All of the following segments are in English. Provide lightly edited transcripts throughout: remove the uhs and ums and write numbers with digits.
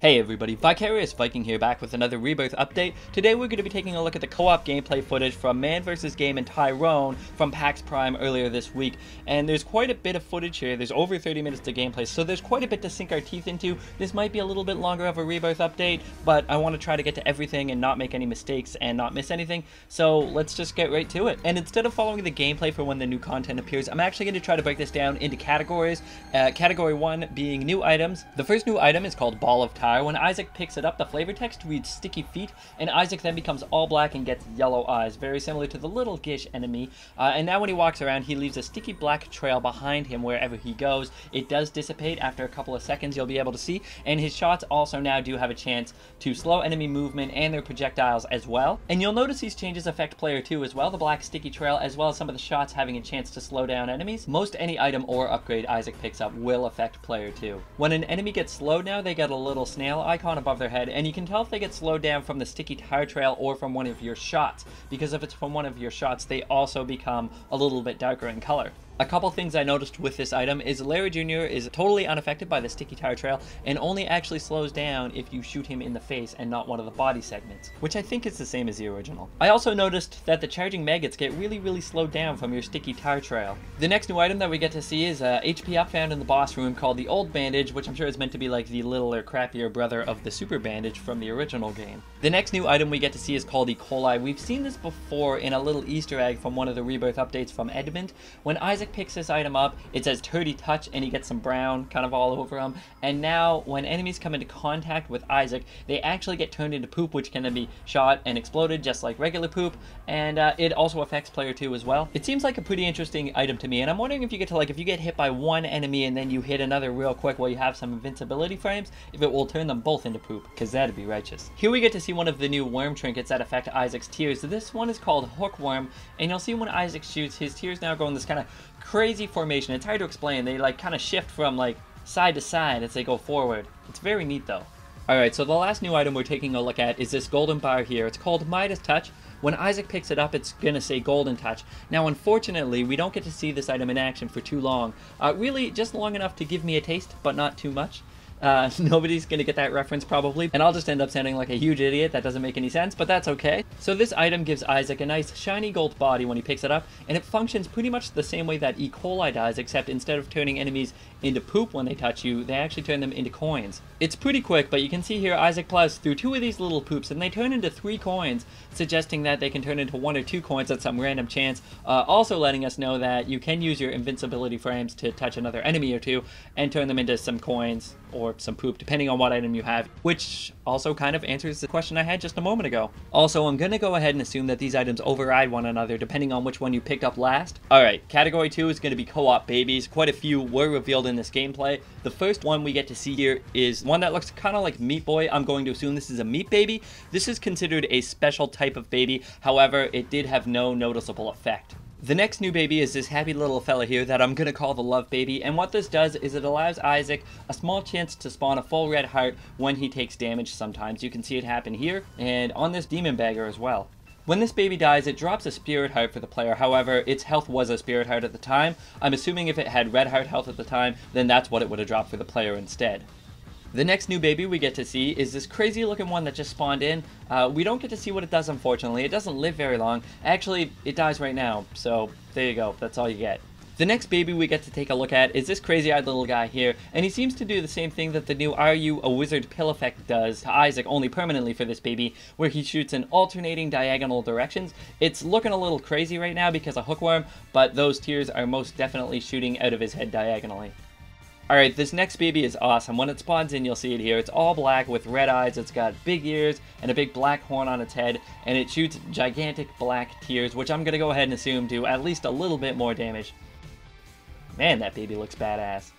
Hey everybody, Vicarious Viking here, back with another Rebirth update. Today we're going to be taking a look at the co-op gameplay footage from Man vs. Game and Tyrone from PAX Prime earlier this week. And there's quite a bit of footage here. There's over 30 minutes of gameplay, so there's quite a bit to sink our teeth into. This might be a little bit longer of a Rebirth update, but I want to try to get to everything and not make any mistakes and not miss anything. So let's just get right to it. And instead of following the gameplay for when the new content appears, I'm actually going to try to break this down into categories. Category 1 being new items. The first new item is called Ball of Tire. When Isaac picks it up, the flavor text reads sticky feet, and Isaac then becomes all black and gets yellow eyes, very similar to the little Gish enemy. And now when he walks around, he leaves a sticky black trail behind him wherever he goes. It does dissipate after a couple of seconds, you'll be able to see, and his shots also now do have a chance to slow enemy movement and their projectiles as well. And you'll notice these changes affect player 2 as well, the black sticky trail, as well as some of the shots having a chance to slow down enemies. Most any item or upgrade Isaac picks up will affect player 2. When an enemy gets slowed now, they get a little snail icon above their head, and you can tell if they get slowed down from the sticky tire trail or from one of your shots, because if it's from one of your shots, they also become a little bit darker in color. A couple things I noticed with this item is Larry Jr. is totally unaffected by the sticky tire trail and only actually slows down if you shoot him in the face and not one of the body segments, which I think is the same as the original. I also noticed that the charging maggots get really slowed down from your sticky tire trail. The next new item that we get to see is HP up found in the boss room called the Old Bandage, which I'm sure is meant to be like the littler, crappier brother of the Super Bandage from the original game. The next new item we get to see is called E. coli. We've seen this before in a little Easter egg from one of the Rebirth updates from Edmund. When Isaac picks this item up, it says Turdy Touch, and he gets some brown kind of all over him. And now when enemies come into contact with Isaac, they actually get turned into poop, which can then be shot and exploded just like regular poop, and it also affects player 2 as well. It seems like a pretty interesting item to me, and I'm wondering if you get to, like, if you get hit by one enemy and then you hit another real quick while you have some invincibility frames, if it will turn them both into poop, because that'd be righteous. Here we get to see one of the new worm trinkets that affect Isaac's tears. This one is called Hookworm, and you'll see when Isaac shoots, his tears now go in this kind of crazy formation. It's hard to explain. They like kind of shift from like side to side as they go forward. It's very neat though. Alright, so the last new item we're taking a look at is this golden bar here. It's called Midas Touch. When Isaac picks it up, it's gonna say Golden Touch. Now, unfortunately, we don't get to see this item in action for too long. Really, just long enough to give me a taste, but not too much. Nobody's gonna get that reference probably, and I'll just end up sounding like a huge idiot. That doesn't make any sense, but that's okay. So this item gives Isaac a nice shiny gold body when he picks it up, and it functions pretty much the same way that E. coli does, except instead of turning enemies into poop when they touch you, they actually turn them into coins. It's pretty quick, but you can see here Isaac plows through 2 of these little poops, and they turn into 3 coins, suggesting that they can turn into 1 or 2 coins at some random chance, also letting us know that you can use your invincibility frames to touch another enemy or 2 and turn them into some coins or some poop, depending on what item you have, which also kind of answers the question I had just a moment ago. Also, I'm gonna go ahead and assume that these items override one another depending on which one you picked up last. Alright, category 2 is gonna be co-op babies. Quite a few were revealed in this gameplay. The first one we get to see here is one that looks kind of like Meat Boy. I'm going to assume this is a meat baby. This is considered a special type of baby, however, it did have no noticeable effect. The next new baby is this happy little fella here that I'm gonna call the Love Baby, and what this does is it allows Isaac a small chance to spawn a full red heart when he takes damage sometimes. You can see it happen here, and on this demon bagger as well. When this baby dies, it drops a spirit heart for the player. However, its health was a spirit heart at the time. I'm assuming if it had red heart health at the time, then that's what it would have dropped for the player instead. The next new baby we get to see is this crazy looking one that just spawned in. We don't get to see what it does, unfortunately. It doesn't live very long. Actually, it dies right now, so there you go. That's all you get. The next baby we get to take a look at is this crazy-eyed little guy here, and he seems to do the same thing that the new Are You a Wizard pill effect does to Isaac, only permanently for this baby, where he shoots in alternating diagonal directions. It's looking a little crazy right now because of Hookworm, but those tears are most definitely shooting out of his head diagonally. Alright, this next baby is awesome. When it spawns in, you'll see it here. It's all black with red eyes, it's got big ears, and a big black horn on its head, and it shoots gigantic black tears, which I'm gonna go ahead and assume do at least a little bit more damage. Man, that baby looks badass.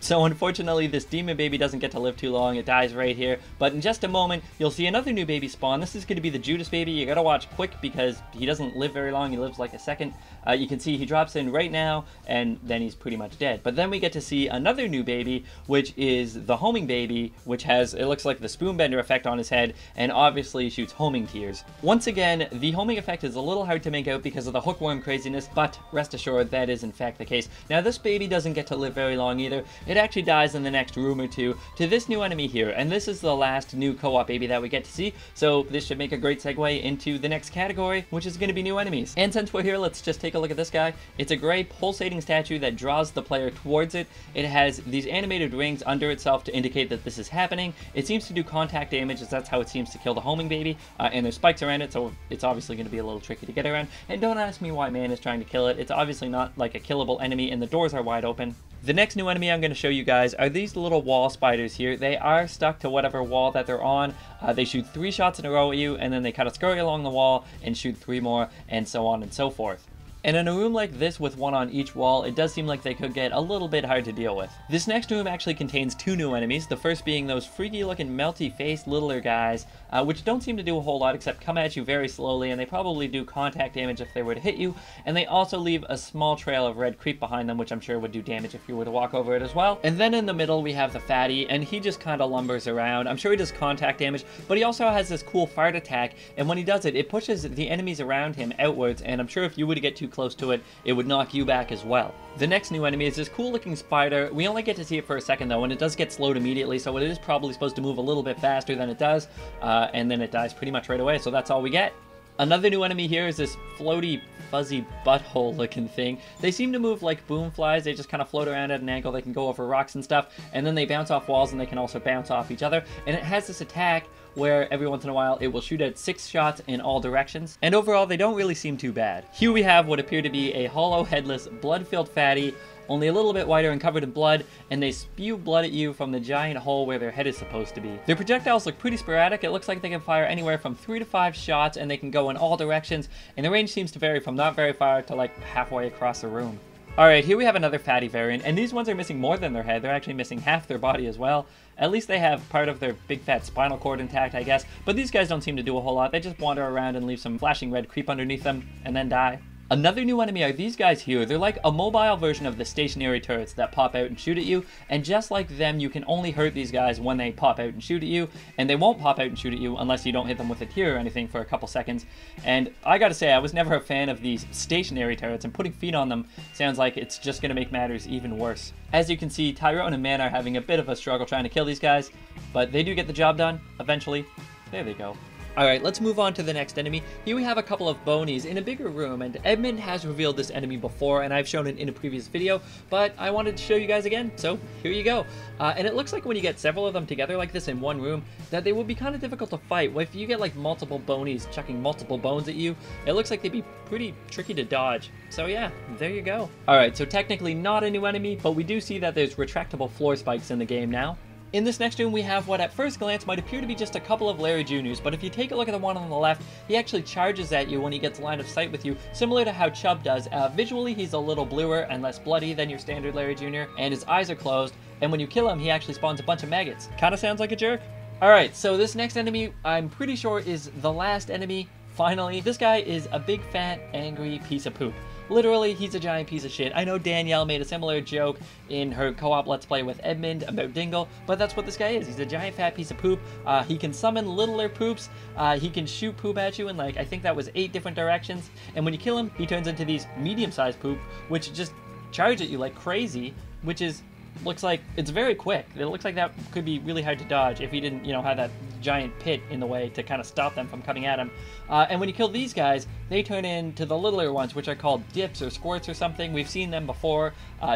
So unfortunately, this demon baby doesn't get to live too long. It dies right here. But in just a moment, you'll see another new baby spawn. This is going to be the Judas baby. You gotta watch quick because he doesn't live very long. He lives like a second. You can see he drops in right now, and then he's pretty much dead. But then we get to see another new baby, which is the homing baby, which has, it looks like the spoon bender effect on his head, and obviously shoots homing tears. Once again, the homing effect is a little hard to make out because of the hookworm craziness, but rest assured that is in fact the case. Now this baby doesn't get to live very long either. it actually dies in the next room or two to this new enemy here, and this is the last new co-op baby that we get to see, so this should make a great segue into the next category, which is going to be new enemies. And since we're here, let's just take a look at this guy. It's a gray pulsating statue that draws the player towards it. It has these animated rings under itself to indicate that this is happening. It seems to do contact damage, as that's how it seems to kill the homing baby, and there's spikes around it, so it's obviously going to be a little tricky to get around. And don't ask me why man is trying to kill it. It's obviously not like a killable enemy, and the doors are wide open. The next new enemy I'm going to show you guys are these little wall spiders here. They are stuck to whatever wall that they're on. They shoot 3 shots in a row at you, and then they kind of scurry along the wall and shoot 3 more, and so on and so forth. And in a room like this with one on each wall, it does seem like they could get a little bit hard to deal with. This next room actually contains 2 new enemies, the first being those freaky looking melty faced littler guys, which don't seem to do a whole lot except come at you very slowly, and they probably do contact damage if they were to hit you, and they also leave a small trail of red creep behind them, which I'm sure would do damage if you were to walk over it as well. And then in the middle we have the fatty, and he just kind of lumbers around. I'm sure he does contact damage, but he also has this cool fart attack, and when he does it, it pushes the enemies around him outwards, and I'm sure if you were to get too close to it, it would knock you back as well. The next new enemy is this cool looking spider. We only get to see it for a second though, and it does get slowed immediately, so it is probably supposed to move a little bit faster than it does, and then it dies pretty much right away, so that's all we get. Another new enemy here is this floaty, fuzzy butthole looking thing. They seem to move like boom flies. They just kind of float around at an angle. They can go over rocks and stuff, and then they bounce off walls, and they can also bounce off each other. And it has this attack where every once in a while it will shoot at 6 shots in all directions. And overall, they don't really seem too bad. Here we have what appear to be a hollow, headless, blood-filled fatty, only a little bit wider and covered in blood, and they spew blood at you from the giant hole where their head is supposed to be. Their projectiles look pretty sporadic. It looks like they can fire anywhere from 3 to 5 shots, and they can go in all directions, and the range seems to vary from not very far to like halfway across the room. Alright, here we have another fatty variant, and these ones are missing more than their head. They're actually missing half their body as well. At least they have part of their big fat spinal cord intact, I guess, but these guys don't seem to do a whole lot. They just wander around and leave some flashing red creep underneath them, and then die. Another new enemy are these guys here. They're like a mobile version of the stationary turrets that pop out and shoot at you, and just like them, you can only hurt these guys when they pop out and shoot at you, and they won't pop out and shoot at you unless you don't hit them with a tear or anything for a couple seconds. And I gotta say, I was never a fan of these stationary turrets, and putting feet on them sounds like it's just gonna make matters even worse. As you can see, Tyrone and Man are having a bit of a struggle trying to kill these guys, but they do get the job done, eventually. There they go. Alright, let's move on to the next enemy. Here we have a couple of bonies in a bigger room, and Edmund has revealed this enemy before, and I've shown it in a previous video, but I wanted to show you guys again, so here you go. And it looks like when you get several of them together like this in one room, that they will be kind of difficult to fight. If you get like multiple bonies chucking multiple bones at you, it looks like they'd be pretty tricky to dodge. So yeah, there you go. Alright, so technically not a new enemy, but we do see that there's retractable floor spikes in the game now. In this next room, we have what at first glance might appear to be just a couple of Larry Jr.'s, but if you take a look at the one on the left, he actually charges at you when he gets line of sight with you, similar to how Chubb does. Visually, he's a little bluer and less bloody than your standard Larry Jr., and his eyes are closed, and when you kill him, he actually spawns a bunch of maggots. Kinda sounds like a jerk. Alright, so this next enemy, I'm pretty sure is the last enemy. Finally, this guy is a big, fat, angry piece of poop. Literally, he's a giant piece of shit. I know Danielle made a similar joke in her co-op Let's Play with Edmund about Dingle, but that's what this guy is. He's a giant fat piece of poop. He can summon littler poops. He can shoot poop at you in like, I think that was 8 different directions. And when you kill him, he turns into these medium-sized poop, which just charge at you like crazy, which is looks like it's very quick. It looks like that could be really hard to dodge if he didn't, you know, have that giant pit in the way to kind of stop them from coming at him. And when you kill these guys, they turn into the littler ones, which are called dips or squirts or something. We've seen them before.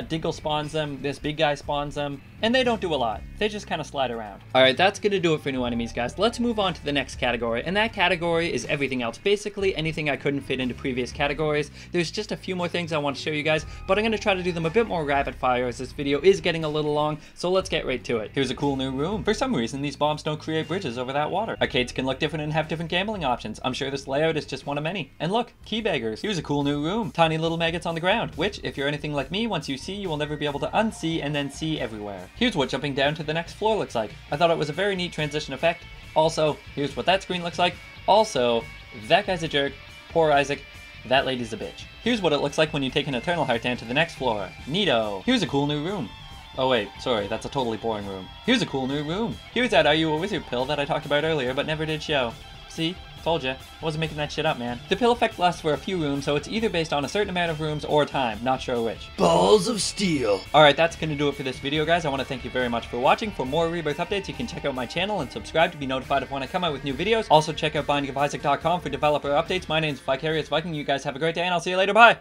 Dingle spawns them, this big guy spawns them, and they don't do a lot. They just kind of slide around. Alright, that's going to do it for new enemies, guys. Let's move on to the next category, and that category is everything else. Basically, anything I couldn't fit into previous categories. There's just a few more things I want to show you guys, but I'm going to try to do them a bit more rapid fire as this video is getting a little long, so let's get right to it. Here's a cool new room. For some reason, these bombs don't create bridges over that water. Arcades can look different and have different gambling options. I'm sure this layout is just one of many. And look, key beggars. Here's a cool new room. Tiny little maggots on the ground, which, if you're anything like me, once you see, you will never be able to unsee and then see everywhere. Here's what jumping down to the next floor looks like. I thought it was a very neat transition effect. Also, here's what that screen looks like. Also, that guy's a jerk. Poor Isaac. That lady's a bitch. Here's what it looks like when you take an Eternal Heart down to the next floor. Neato. Here's a cool new room. Oh wait, sorry, that's a totally boring room. Here's a cool new room. Here's that Are You a Wizard pill that I talked about earlier but never did show. See? Told ya. I wasn't making that shit up, man. The pill effect lasts for a few rooms, so it's either based on a certain amount of rooms or time. Not sure which. Balls of steel. Alright, that's gonna do it for this video, guys. I want to thank you very much for watching. For more Rebirth updates, you can check out my channel and subscribe to be notified of when I come out with new videos. Also, check out bindingofisaac.com for developer updates. My name's Vicarious Viking. You guys have a great day, and I'll see you later. Bye!